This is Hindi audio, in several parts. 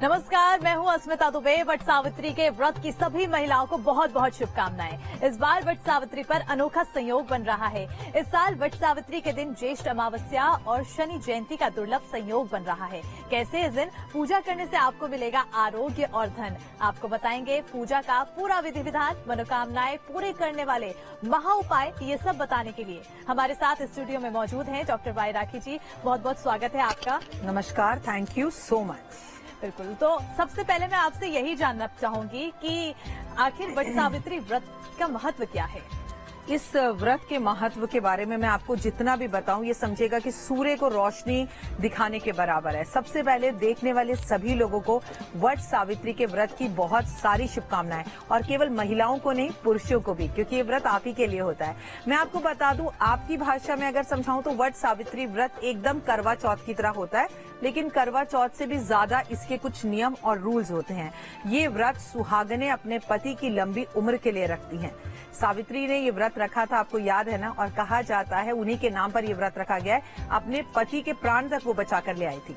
नमस्कार, मैं हूं अस्मिता दुबे। वट सावित्री के व्रत की सभी महिलाओं को बहुत बहुत शुभकामनाएं। इस बार वट सावित्री पर अनोखा संयोग बन रहा है। इस साल वट सावित्री के दिन ज्येष्ठ अमावस्या और शनि जयंती का दुर्लभ संयोग बन रहा है। कैसे इस दिन पूजा करने से आपको मिलेगा आरोग्य और धन, आपको बताएंगे। पूजा का पूरा विधि विधान, मनोकामनाएं पूरी करने वाले महा उपाय, ये सब बताने के लिए हमारे साथ स्टूडियो में मौजूद हैं डॉक्टर वाई राखी जी। बहुत बहुत स्वागत है आपका। नमस्कार, थैंक यू सो मच। बिल्कुल, तो सबसे पहले मैं आपसे यही जानना चाहूंगी कि आखिर वट सावित्री व्रत का महत्व क्या है। इस व्रत के महत्व के बारे में मैं आपको जितना भी बताऊं, ये समझेगा कि सूर्य को रोशनी दिखाने के बराबर है। सबसे पहले देखने वाले सभी लोगों को वट सावित्री के व्रत की बहुत सारी शुभकामनाएं, और केवल महिलाओं को नहीं, पुरुषों को भी, क्योंकि ये व्रत आप ही के लिए होता है। मैं आपको बता दूं, आपकी भाषा में अगर समझाऊं तो वट सावित्री व्रत एकदम करवा चौथ की तरह होता है, लेकिन करवा चौथ से भी ज्यादा इसके कुछ नियम और रूल्स होते हैं। ये व्रत सुहागनें अपने पति की लंबी उम्र के लिए रखती हैं। सावित्री ने ये व्रत रखा था, आपको याद है ना, और कहा जाता है उन्हीं के नाम पर ये व्रत रखा गया है। अपने पति के प्राण तक वो बचा कर ले आई थी,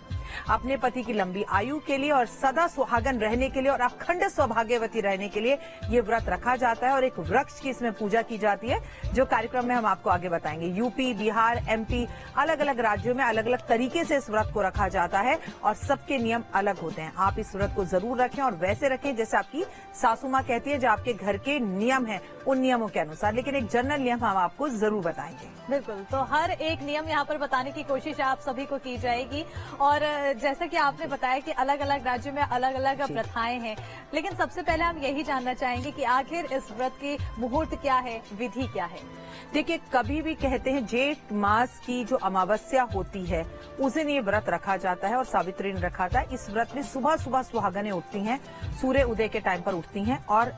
अपने पति की लंबी आयु के लिए और सदा सुहागन रहने के लिए और अखंड सौभाग्यवती रहने के लिए ये व्रत रखा जाता है। और एक वृक्ष की इसमें पूजा की जाती है, जो कार्यक्रम में हम आपको आगे बताएंगे। यूपी, बिहार, एमपी, अलग अलग राज्यों में अलग अलग तरीके से इस व्रत को रखा जाता है और सबके नियम अलग होते हैं। आप इस व्रत को जरूर रखें और वैसे रखें जैसे आपकी सासू माँ कहती है, जो आपके घर के नियम है उन नियमों के अनुसार, लेकिन एक जनरल नियम हम आपको जरूर बताएंगे। बिल्कुल, तो हर एक नियम यहाँ पर बताने की कोशिश आप सभी को की जाएगी। और जैसा कि आपने बताया कि अलग अलग राज्यों में अलग अलग प्रथाएं हैं, लेकिन सबसे पहले हम यही जानना चाहेंगे कि आखिर इस व्रत की मुहूर्त क्या है, विधि क्या है। देखिए, कभी भी कहते हैं जेठ मास की जो अमावस्या होती है उस दिन ये व्रत रखा जाता है, और सावित्री ने रखा था। इस व्रत में सुबह सुबह सुहागनें उठती हैं, सूर्य उदय के टाइम पर उठती हैं और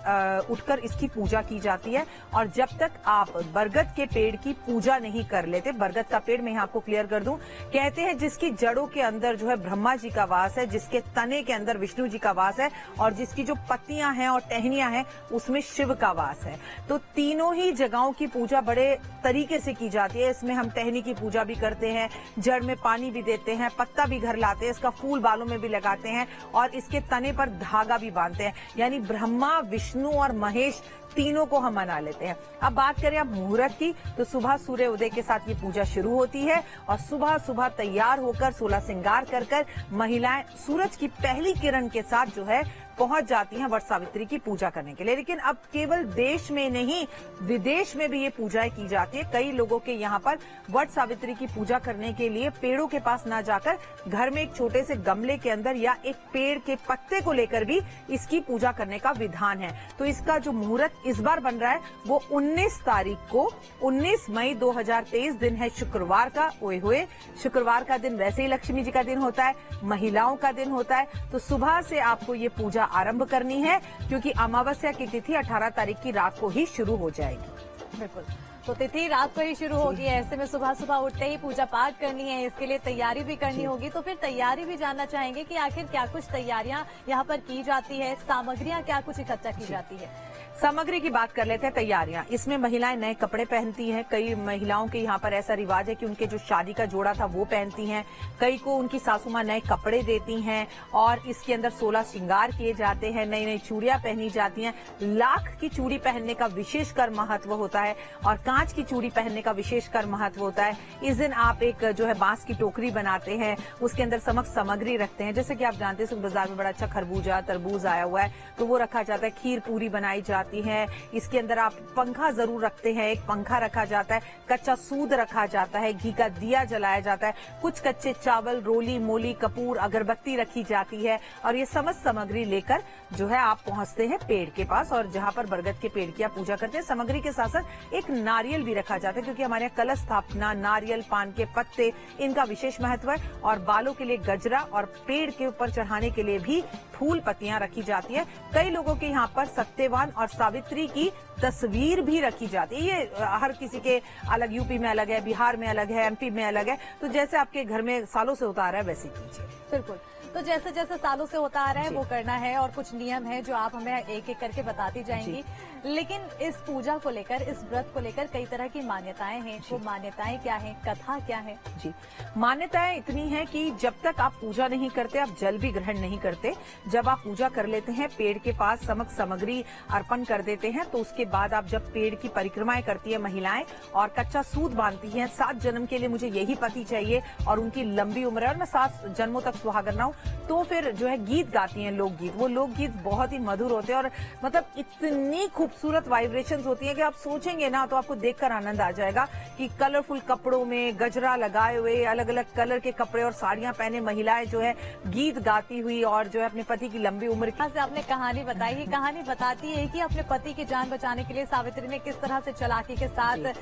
उठकर इसकी पूजा की जाती है। और जब तक आप बरगद के पेड़ की पूजा नहीं कर लेते, बरगद का पेड़ मैं यहाँ आपको क्लियर कर दूं, कहते हैं जिसकी जड़ों के अंदर जो है ब्रह्मा जी का वास है, जिसके तने के अंदर विष्णु जी का वास है, और जिसकी जो पत्तियां हैं और टहनियां हैं उसमें शिव का वास है। तो तीनों ही जगहों की पूजा बड़े तरीके से की जाती है। इसमें हम टहनी की पूजा भी करते हैं, जड़ में पानी भी देते हैं, पत्ता भी घर लाते हैं, इसका फूल बालों में भी लगाते हैं और इसके तने पर धागा भी बांधते हैं। यानी ब्रह्मा, विष्णु और महेश तीनों को हम मना लेते हैं। अब बात करें आप मुहूर्त की, तो सुबह सूर्य उदय के साथ ये पूजा शुरू होती है और सुबह सुबह तैयार होकर, सोलह श्रृंगार कर महिलाएं सूरज की पहली किरण के साथ जो है पहुंच जाती हैं वट सावित्री की पूजा करने के लिए। लेकिन अब केवल देश में नहीं, विदेश में भी ये पूजाएं की जाती है। कई लोगों के यहाँ पर वट सावित्री की पूजा करने के लिए पेड़ों के पास ना जाकर घर में एक छोटे से गमले के अंदर या एक पेड़ के पत्ते को लेकर भी इसकी पूजा करने का विधान है। तो इसका जो मुहूर्त इस बार बन रहा है वो 19 तारीख को, 19 मई 2023 दिन है, शुक्रवार का। ओए होए, शुक्रवार का दिन वैसे ही लक्ष्मी जी का दिन होता है, महिलाओं का दिन होता है। तो सुबह से आपको ये पूजा आरंभ करनी है, क्योंकि अमावस्या की तिथि 18 तारीख की रात को ही शुरू हो जाएगी। बिल्कुल, तो तिथि रात को ही शुरू होगी, ऐसे में सुबह सुबह उठते ही पूजा पाठ करनी है, इसके लिए तैयारी भी करनी होगी। तो फिर तैयारी भी जानना चाहेंगे कि आखिर क्या कुछ तैयारियां यहाँ पर की जाती है, सामग्रियां क्या कुछ इकट्ठा की जाती है। सामग्री की बात कर लेते हैं। तैयारियां, इसमें महिलाएं नए कपड़े पहनती हैं। कई महिलाओं के यहाँ पर ऐसा रिवाज है कि उनके जो शादी का जोड़ा था वो पहनती हैं। कई को उनकी सासू माँ नए कपड़े देती हैं और इसके अंदर 16 श्रृंगार किए जाते हैं, नई नई चूड़ियां पहनी जाती हैं। लाख की चूड़ी पहनने का विशेषकर महत्व होता है और कांच की चूड़ी पहनने का विशेषकर महत्व होता है। इस दिन आप एक जो है बांस की टोकरी बनाते हैं, उसके अंदर समस्त सामग्री रखते हैं। जैसे कि आप जानते हैं बाजार में बड़ा अच्छा खरबूजा, तरबूज आया हुआ है, तो वो रखा जाता है। खीर पूरी बनाई जाती है। इसके अंदर आप पंखा जरूर रखते हैं, एक पंखा रखा जाता है, कच्चा सूद रखा जाता है, घी का दिया जलाया जाता है, कुछ कच्चे चावल, रोली मोली, कपूर, अगरबत्ती रखी जाती है। और ये समस्त सामग्री लेकर जो है आप पहुंचते हैं पेड़ के पास, और जहां पर बरगद के पेड़ की आप पूजा करते हैं। सामग्री के साथ साथ एक नारियल भी रखा जाता है, क्योंकि हमारे यहाँ कलश स्थापना, नारियल, पान के पत्ते, इनका विशेष महत्व है। और बालों के लिए गजरा और पेड़ के ऊपर चढ़ाने के लिए भी फूल पत्तियां रखी जाती है। कई लोगों के यहाँ पर सत्यवान और सावित्री की तस्वीर भी रखी जाती है। ये हर किसी के अलग, यूपी में अलग है, बिहार में अलग है, एमपी में अलग है। तो जैसे आपके घर में सालों से उतारा है वैसे कीजिए। बिल्कुल, तो जैसे जैसे सालों से होता आ रहा है वो करना है, और कुछ नियम है जो आप हमें एक एक करके बताती जाएंगी। लेकिन इस पूजा को लेकर, इस व्रत को लेकर कई तरह की मान्यताएं हैं। वो मान्यताएं क्या हैं, कथा क्या है? जी, मान्यताएं इतनी है कि जब तक आप पूजा नहीं करते, आप जल भी ग्रहण नहीं करते। जब आप पूजा कर लेते हैं, पेड़ के पास समस्त सामग्री अर्पण कर देते हैं, तो उसके बाद आप जब पेड़ की परिक्रमाएं करती है महिलाएं और कच्चा सूत बांधती हैं, 7 जन्म के लिए मुझे यही पति चाहिए और उनकी लंबी उम्र है और मैं 7 जन्मों तक सुहागन रहूं, तो फिर जो है गीत गाती हैं, लोकगीत। वो लोकगीत बहुत ही मधुर होते हैं और मतलब इतनी खूबसूरत वाइब्रेशंस होती हैं कि आप सोचेंगे ना तो आपको देखकर आनंद आ जाएगा कि कलरफुल कपड़ों में गजरा लगाए हुए, अलग अलग कलर के कपड़े और साड़ियां पहने महिलाएं जो है गीत गाती हुई और जो है अपने पति की लंबी उम्र की। से आपने कहानी बताई, ये कहानी बताती है कि अपने पति की जान बचाने के लिए सावित्री ने किस तरह से चालाकी के साथ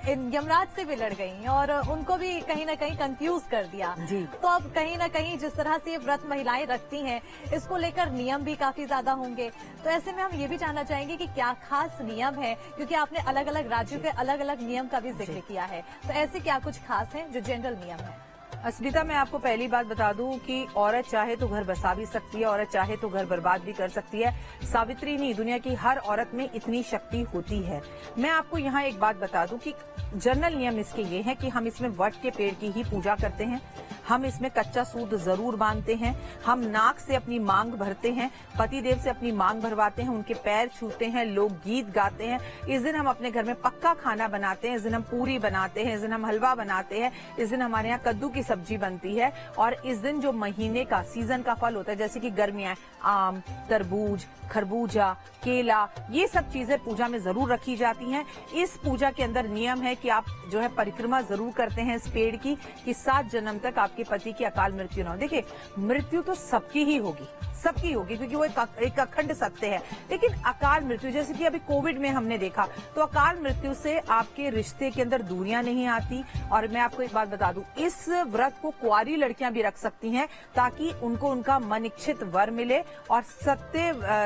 यमराज से भी लड़ गई और उनको भी कहीं ना कहीं कंफ्यूज कर दिया। जी। तो अब कहीं ना कहीं जिस तरह से ये व्रत महिलाएं रखती हैं, इसको लेकर नियम भी काफी ज्यादा होंगे। तो ऐसे में हम ये भी जानना चाहेंगे कि क्या खास नियम है, क्योंकि आपने अलग अलग राज्यों के अलग अलग नियम का भी जिक्र किया है। तो ऐसे क्या कुछ खास है जो जनरल नियम है? अस्मिता, मैं आपको पहली बात बता दूं कि औरत चाहे तो घर बसा भी सकती है, औरत चाहे तो घर बर्बाद भी कर सकती है। सावित्री नहीं, दुनिया की हर औरत में इतनी शक्ति होती है। मैं आपको यहाँ एक बात बता दूं कि जनरल नियम इसके ये है कि हम इसमें वट के पेड़ की ही पूजा करते हैं, हम इसमें कच्चा सूद जरूर बांधते हैं, हम नाक से अपनी मांग भरते हैं, पतिदेव से अपनी मांग भरवाते हैं, उनके पैर छूते हैं, लोग गीत गाते हैं। इस दिन हम अपने घर में पक्का खाना बनाते हैं, इस दिन हम पूरी बनाते हैं, इस दिन हम हलवा बनाते हैं, इस दिन हमारे यहाँ कद्दू की सब्जी बनती है। और इस दिन जो महीने का सीजन का फल होता है, जैसे कि गर्मियां, आम, तरबूज, खरबूजा, केला, ये सब चीजें पूजा में जरूर रखी जाती हैं। इस पूजा के अंदर नियम है कि आप जो है परिक्रमा जरूर करते हैं इस पेड़ की, कि 7 जन्म तक आपके पति की अकाल मृत्यु न हो। देखिए, मृत्यु तो सबकी ही होगी, सबकी होगी, क्योंकि वो एक अखंड सत्य है। लेकिन अकाल मृत्यु, जैसे कि अभी कोविड में हमने देखा, तो अकाल मृत्यु से आपके रिश्ते के अंदर दूरियां नहीं आती। और मैं आपको एक बात बता दूं, इस व्रत को कुंवारी लड़कियां भी रख सकती हैं, ताकि उनको उनका मन इच्छित वर मिले और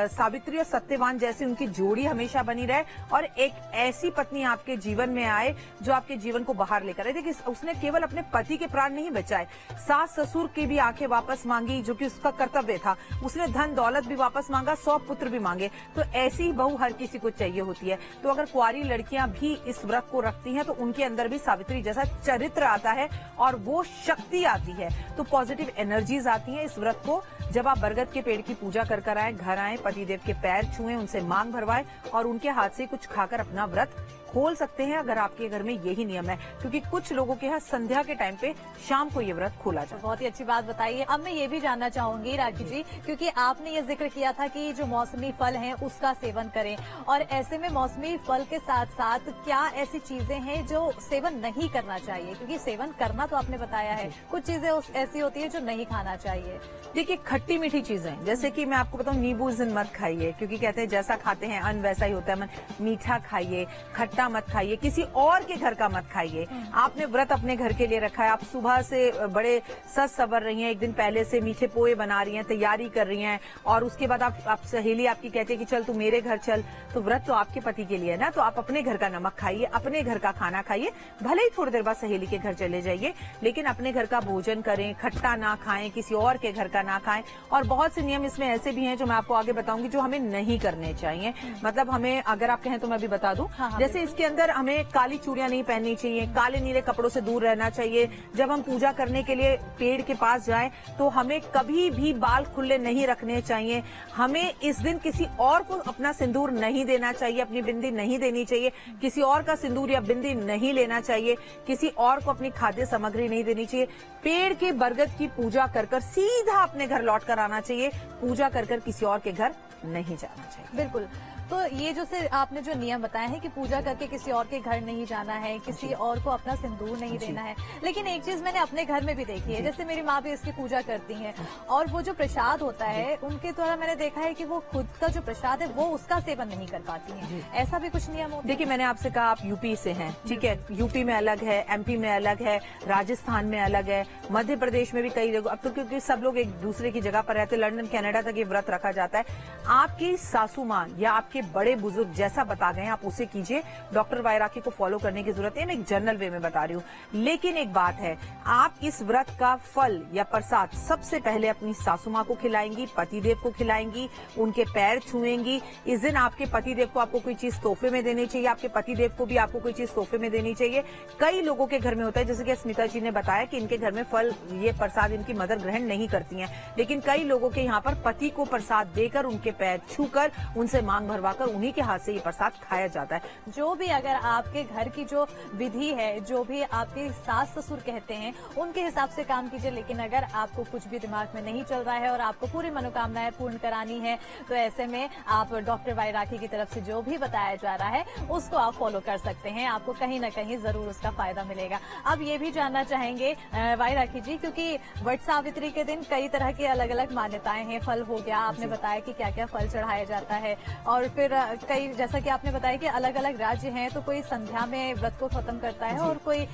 सावित्री और सत्यवान जैसी उनकी जोड़ी हमेशा बनी रहे और एक ऐसी पत्नी आपके जीवन में आए जो आपके जीवन को बाहर लेकर आए। देखिए, उसने केवल अपने पति के प्राण नहीं बचाए, सास ससुर की भी आंखें वापस मांगी, जो कि उसका कर्तव्य था। उसने धन दौलत भी वापस मांगा, 100 पुत्र भी मांगे। तो ऐसी ही बहू हर किसी को चाहिए होती है। तो अगर कुंवारी लड़कियां भी इस व्रत को रखती हैं, तो उनके अंदर भी सावित्री जैसा चरित्र आता है और वो शक्ति आती है, तो पॉजिटिव एनर्जीज आती हैं। इस व्रत को जब आप बरगद के पेड़ की पूजा कर आए, घर आए, पतिदेव के पैर छुएं, उनसे मांग भरवाएं और उनके हाथ से कुछ खाकर अपना व्रत खोल सकते हैं, अगर आपके घर में यही नियम है। क्योंकि कुछ लोगों के यहाँ संध्या के टाइम पे शाम को ये व्रत खोला जाता है। बहुत ही अच्छी बात बताइए। अब मैं ये भी जानना चाहूंगी राखी जी, क्योंकि आपने ये जिक्र किया था कि जो मौसमी फल हैं उसका सेवन करें, और ऐसे में मौसमी फल के साथ साथ क्या ऐसी चीजें हैं जो सेवन नहीं करना चाहिए? क्योंकि सेवन करना तो आपने बताया है, कुछ चीजें ऐसी होती है जो नहीं खाना चाहिए। देखिए, खट्टी मीठी चीजें, जैसे कि मैं आपको बताऊं, नींबू इस दिन मत खाइए, क्योंकि कहते हैं जैसा खाते हैं अन्न वैसा ही होता है मन। मीठा खाइए, खट्टा मत खाइए, किसी और के घर का मत खाइए। आपने व्रत अपने घर के लिए रखा है, आप सुबह से बड़े सज सवर रही हैं, एक दिन पहले से मीठे पोहे बना रही हैं, तैयारी कर रही हैं, और उसके बाद आप सहेली आपकी कहती है कि चल तू मेरे घर चल, तो व्रत तो आपके पति के लिए है ना, तो आप अपने घर का नमक खाइए, अपने घर का खाना खाइए। भले ही थोड़ी देर बाद सहेली के घर चले जाइए, लेकिन अपने घर का भोजन करें, खट्टा ना खाएं, किसी और के घर का ना खाएं। और बहुत से नियम इसमें ऐसे भी हैं जो मैं आपको आगे बताऊंगी, जो हमें नहीं करने चाहिए। मतलब हमें, अगर आप कहें तो मैं अभी बता दूं, जैसे इसके अंदर हमें काली चूड़ियां नहीं पहननी चाहिए, काले नीले कपड़ों से दूर रहना चाहिए। जब हम पूजा करने के लिए पेड़ के पास जाएं, तो हमें कभी भी बाल खुले नहीं रखने चाहिए। हमें इस दिन किसी और को अपना सिंदूर नहीं देना चाहिए, अपनी बिंदी नहीं देनी चाहिए, किसी और का सिंदूर या बिंदी नहीं लेना चाहिए, किसी और को अपनी खाद्य सामग्री नहीं देनी चाहिए। पेड़ के बरगद की पूजा कर सीधा अपने घर लौट कर आना चाहिए, पूजा कर किसी और के घर नहीं जाना चाहिए। बिल्कुल। तो ये जो से आपने जो नियम बताया है कि पूजा करके किसी और के घर नहीं जाना है, किसी और को अपना सिंदूर नहीं देना है, लेकिन एक चीज मैंने अपने घर में भी देखी है, जैसे मेरी माँ भी इसकी पूजा करती हैं, और वो जो प्रसाद होता है उनके द्वारा मैंने देखा है कि वो खुद का जो प्रसाद है वो उसका सेवन नहीं कर पाती हैं। ऐसा भी कुछ नियम होता है? देखिए, मैंने आपसे कहा आप यूपी से हैं, ठीक है, यूपी में अलग है, एमपी में अलग है, राजस्थान में अलग है, मध्य प्रदेश में भी कई जगह, अब तो क्योंकि सब लोग एक दूसरे की जगह पर रहते, लंदन कनाडा तक ये व्रत रखा जाता है। आपकी सासू माँ या आपके आपके बड़े बुजुर्ग जैसा बता गए हैं आप उसे कीजिए। डॉक्टर वाई राखी को फॉलो करने की जरूरत है, मैं एक जनरल वे में बता रही हूँ। लेकिन एक बात है, आप इस व्रत का फल या प्रसाद सबसे पहले अपनी सासू माँ को खिलाएंगी, पतिदेव को खिलाएंगी, उनके पैर छुएंगी। इस दिन आपके पतिदेव को आपको कोई चीज तोहफे में देनी चाहिए, आपके पतिदेव को भी आपको कोई चीज तोहफे में देनी चाहिए। कई लोगों के घर में होता है, जैसे कि स्मिता जी ने बताया कि इनके घर में फल, ये प्रसाद इनकी मदर ग्रहण नहीं करती हैं, लेकिन कई लोगों के यहाँ पर पति को प्रसाद देकर, उनके पैर छूकर, उनसे मांग भरवाकर उन्हीं के हाथ से ये प्रसाद खाया जाता है। जो भी अगर आपके घर की जो विधि है, जो भी आपके सास ससुर कहते हैं, उनके हिसाब से काम कीजिए। लेकिन अगर आपको कुछ भी दिमाग में नहीं चल रहा है और आपको पूरी मनोकामनाएं पूर्ण करानी है, तो ऐसे में आप डॉक्टर वाई राखी की तरफ से जो भी बताया जा रहा है उसको आप फॉलो कर सकते हैं। आपको कहीं न कहीं जरूर उसका फायदा मिलेगा। अब ये भी जानना चाहेंगे वाई राखी जी, क्योंकि वट सावित्री के दिन कई तरह की अलग अलग मान्यताएं हैं। फल हो गया, आपने बताया कि क्या क्या फल चढ़ाया जाता है, और फिर कई, जैसा कि आपने बताया कि अलग अलग राज्य हैं, तो कोई संध्या में व्रत को खत्म करता है और कोई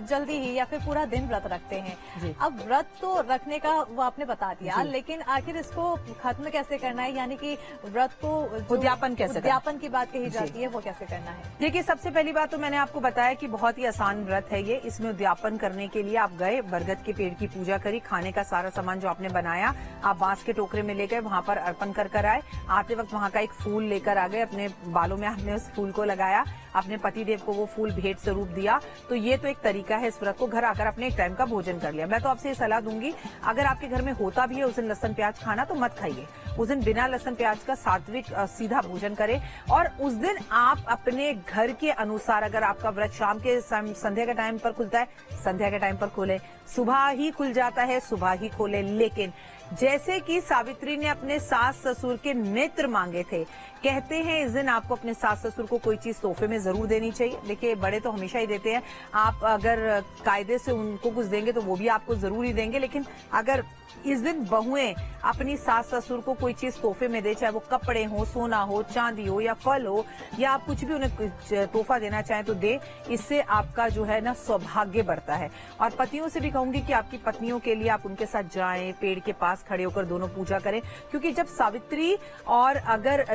जल्दी ही या फिर पूरा दिन व्रत रखते हैं। अब व्रत तो रखने का वो आपने बता दिया, लेकिन आखिर इसको खत्म कैसे करना है, यानी कि व्रत को उद्यापन कैसे, उद्यापन की बात कही जाती है, वो कैसे करना है? देखिए, सबसे पहली बात तो मैंने आपको बताया कि बहुत ही आसान व्रत है ये। इसमें उद्यापन करने के लिए आप गए, बरगद के पेड़ की पूजा करी, खाने का सारा सामान जो आपने बनाया आप बांस के टोकरे में ले गए, वहां पर अर्पण कर आए। आते वक्त वहां का एक फूल लेकर आ गए, अपने बालों में आपने उस फूल को लगाया, अपने पतिदेव को वो फूल भेंट स्वरूप दिया। तो ये तो एक तरीका है इस व्रत को, घर आकर अपने एक टाइम का भोजन कर लिया। मैं तो आपसे ये सलाह दूंगी, अगर आपके घर में होता भी है उस दिन लहसुन प्याज खाना, तो मत खाइए। उस दिन बिना लहसुन प्याज का सात्विक सीधा भोजन करें। और उस दिन आप अपने घर के अनुसार, अगर आपका व्रत शाम के संध्या के टाइम पर खुलता है, संध्या के टाइम पर खोलें, सुबह ही खुल जाता है, सुबह ही खोलें। लेकिन जैसे कि सावित्री ने अपने सास ससुर के नेत्र मांगे थे, कहते हैं इस दिन आपको अपने सास ससुर को कोई चीज तोहफे में जरूर देनी चाहिए। देखिए, बड़े तो हमेशा ही देते हैं, आप अगर कायदे से उनको कुछ देंगे तो वो भी आपको जरूर ही देंगे। लेकिन अगर इस दिन बहुएं अपनी सास ससुर को कोई चीज तोहफे में दे, चाहे वो कपड़े हो, सोना हो, चांदी हो या फल हो, या आप कुछ भी उन्हें तोहफा देना चाहें तो दे। इससे आपका जो है ना सौभाग्य बढ़ता है। और पतियों से भी कहूंगी कि आपकी पत्नियों के लिए आप उनके साथ जाएं, पेड़ के पास खड़े होकर दोनों पूजा करें। क्योंकि जब सावित्री और अगर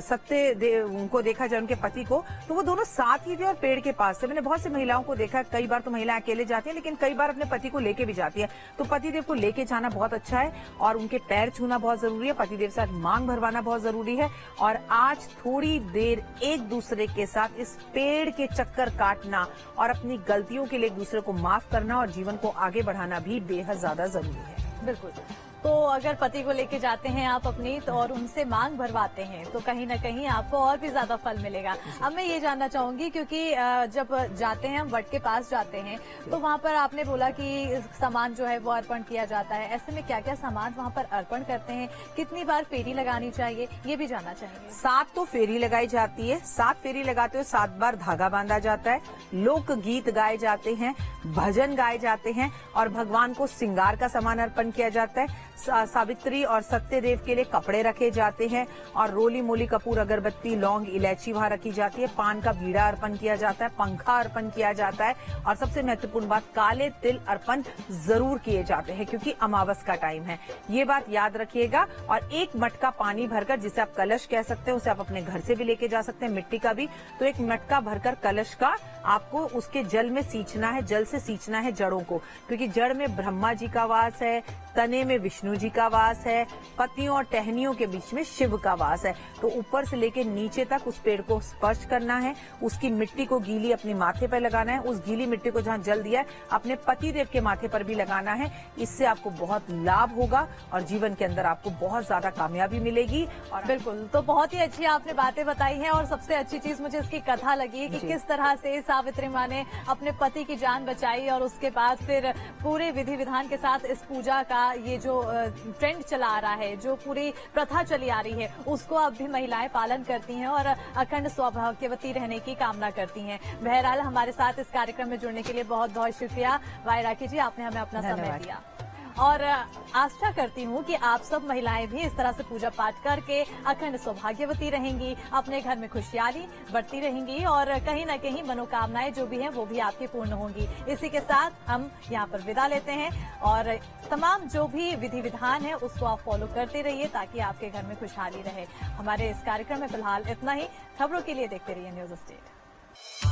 सत्य उनको देखा जाए, उनके पति को, तो वो दोनों साथ ही थे और पेड़ के पास थे। मैंने बहुत सी महिलाओं को देखा, कई बार तो महिलाएं अकेले जाती हैं, लेकिन कई बार अपने पति को लेके भी जाती है। तो पतिदेव को लेके जाना बहुत अच्छा है और उनके पैर छूना बहुत जरूरी है, पतिदेव से मांग भरवाना बहुत जरूरी है। और आज थोड़ी देर एक दूसरे के साथ इस पेड़ के चक्कर काटना और अपनी गलतियों के लिए एक दूसरे को माफ करना और जीवन को आगे बढ़ाना भी बेहद ज्यादा जरूरी है। बिल्कुल। तो अगर पति को लेके जाते हैं आप अपनी, तो और उनसे मांग भरवाते हैं, तो कहीं ना कहीं आपको और भी ज्यादा फल मिलेगा। अब मैं ये जानना चाहूंगी, क्योंकि जब जाते हैं हम वट के पास जाते हैं, तो वहाँ पर आपने बोला कि सामान जो है वो अर्पण किया जाता है। ऐसे में क्या क्या सामान वहाँ पर अर्पण करते हैं, कितनी बार फेरी लगानी चाहिए, ये भी जानना चाहेंगे। 7 तो फेरी लगाई जाती है, 7 फेरी लगाते हुए 7 बार धागा बांधा जाता है, लोक गीत गाए जाते हैं, भजन गाए जाते हैं और भगवान को श्रृंगार का सामान अर्पण किया जाता है। सावित्री और सत्यदेव के लिए कपड़े रखे जाते हैं और रोली मोली कपूर, अगरबत्ती, लौंग, इलायची वहां रखी जाती है। पान का बीड़ा अर्पण किया जाता है, पंखा अर्पण किया जाता है और सबसे महत्वपूर्ण बात, काले तिल अर्पण जरूर किए जाते हैं, क्योंकि अमावस का टाइम है। ये बात याद रखिएगा। और एक मटका पानी भरकर, जिसे आप कलश कह सकते हैं, उसे आप अपने घर से भी लेके जा सकते हैं, मिट्टी का भी। तो एक मटका भरकर कलश का आपको उसके जल में सींचना है, जल से सींचना है जड़ों को, क्योंकि जड़ में ब्रह्मा जी का वास है, तने में विष्णु जी का वास है, पत्तियों और टहनियों के बीच में शिव का वास है। तो ऊपर से लेकर नीचे तक उस पेड़ को स्पर्श करना है, उसकी मिट्टी को गीली अपने माथे पर लगाना है, उस गीली मिट्टी को जहां जल दिया है अपने पतिदेव के माथे पर भी लगाना है। इससे आपको बहुत लाभ होगा और जीवन के अंदर आपको बहुत ज्यादा कामयाबी मिलेगी। और बिल्कुल, तो बहुत ही अच्छी आपने बातें बताई हैं और सबसे अच्छी चीज मुझे इसकी कथा लगी कि किस तरह से सावित्री माँ ने अपने पति की जान बचाई और उसके बाद फिर पूरे विधि विधान के साथ इस पूजा का ये जो ट्रेंड चला आ रहा है, जो पूरी प्रथा चली आ रही है, उसको अब भी महिलाएं पालन करती हैं और अखंड सौभाग्यवती रहने की कामना करती हैं। बहरहाल, हमारे साथ इस कार्यक्रम में जुड़ने के लिए बहुत बहुत शुक्रिया वाई राखी जी, आपने हमें अपना समय दिया। और आशा करती हूँ कि आप सब महिलाएं भी इस तरह से पूजा पाठ करके अखंड सौभाग्यवती रहेंगी, अपने घर में खुशहाली बढ़ती रहेंगी और कहीं न कहीं मनोकामनाएं जो भी हैं वो भी आपकी पूर्ण होंगी। इसी के साथ हम यहाँ पर विदा लेते हैं और तमाम जो भी विधि विधान है उसको आप फॉलो करते रहिए ताकि आपके घर में खुशहाली रहे। हमारे इस कार्यक्रम में फिलहाल इतना ही। खबरों के लिए देखते रहिए न्यूज़ स्टेट।